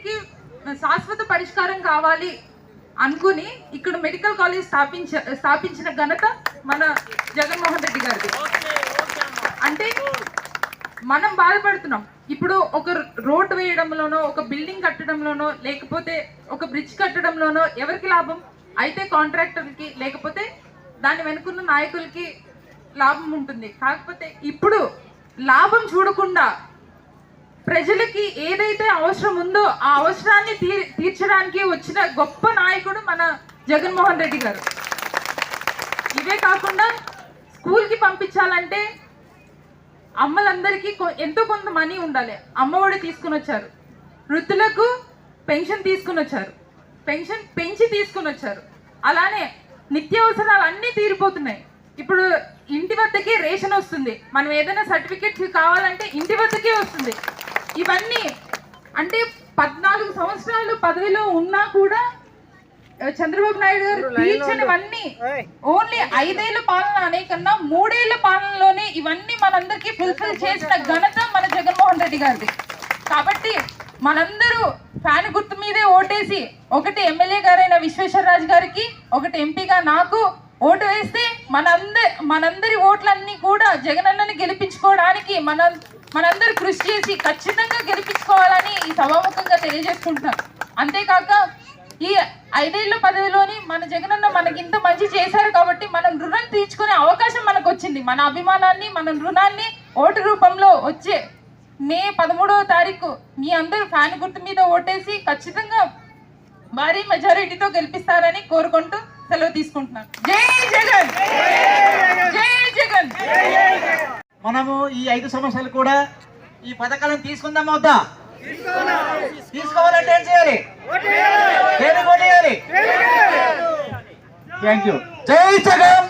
సమస్యలకి శాశ్వత పరిష్కారం కావాలి అనుకుని ఇక్కడ మెడికల్ కాలేజ్ స్థాపించిన ఘనత మన జగన్మోహన్ రెడ్డి గారిది. అంటే మనం బాధపడుతున్నాం ఇప్పుడు ఒక రోడ్ వేయడంలోనో, ఒక బిల్డింగ్ కట్టడంలోనో, లేకపోతే ఒక బ్రిడ్జ్ కట్టడంలోనో ఎవరికి లాభం అయితే కాంట్రాక్టర్కి, లేకపోతే దాని వెనుకున్న నాయకులకి లాభం ఉంటుంది. కాకపోతే ఇప్పుడు లాభం చూడకుండా ప్రజలకి ఏదైతే అవసరం ఉందో ఆ అవసరాన్ని తీర్చడానికి వచ్చిన గొప్ప నాయకుడు మన జగన్మోహన్ రెడ్డి గారు. ఇవే కాకుండా స్కూల్కి పంపించాలంటే అమ్మలందరికీ ఎంతో కొంత మనీ ఉండాలి. అమ్మఒడి తీసుకుని వచ్చారు, వృద్ధులకు పెన్షన్ తీసుకుని వచ్చారు, పెన్షన్ పెంచి తీసుకుని వచ్చారు. అలానే నిత్యావసరాలు అన్నీ తీరిపోతున్నాయి. ఇప్పుడు ఇంటి వద్దకే రేషన్ వస్తుంది. మనం ఏదైనా సర్టిఫికెట్స్ కావాలంటే ఇంటి వద్దకే వస్తుంది. ఇవన్నీ అంటే 14 సంవత్సరాలు పదవిలో ఉన్నా కూడా చంద్రబాబు నాయుడు గారు తీర్చనివన్నీ ఓన్లీ 5 ఏళ్ల పాలన అనే కన్నా 3 ఏళ్ల పాలనలోనే ఇవన్నీ మనందరికీ ఫుల్ఫిల్ చేసిన ఘనత మన జగన్మోహన్ రెడ్డి గారిది. కాబట్టి మనందరూ ఫ్యాన్ గుర్తు మీదే ఓటేసి, ఒకటి ఎమ్మెల్యే గారైన విశ్వేశ్వరరాజు గారికి, ఒకటి ఎంపీగా నాకు ఓటు వేస్తే మనందరి ఓట్లన్నీ కూడా జగనన్నని గెలిపించుకోవడానికి మనందరూ కృషి చేసి ఖచ్చితంగా గెలిపించుకోవాలని ఈ సభాముఖంగా తెలియజేసుకుంటున్నాను. అంతేకాక ఈ 5 ఏళ్ల పదవిలోని మన జగనన్న మనకి ఇంత మంచి చేశారు కాబట్టి మనం రుణం తీర్చుకునే అవకాశం మనకు వచ్చింది. మన అభిమానాన్ని, మన రుణాన్ని ఓటు రూపంలో వచ్చే మే 13వ తారీఖు మీ అందరూ ఫ్యాన్ గుర్తు మీద ఓటేసి ఖచ్చితంగా భారీ మెజారిటీతో గెలిపిస్తారని కోరుకుంటూ సెలవు తీసుకుంటున్నాను. జై జగన్, జై జగన్. మనము ఈ 5 సంవత్సరాలు కూడా ఈ పథకాలను తీసుకుందామా వద్దా? తీసుకోవాలంటే ఏం చేయాలి? Thank you. జై జగన్.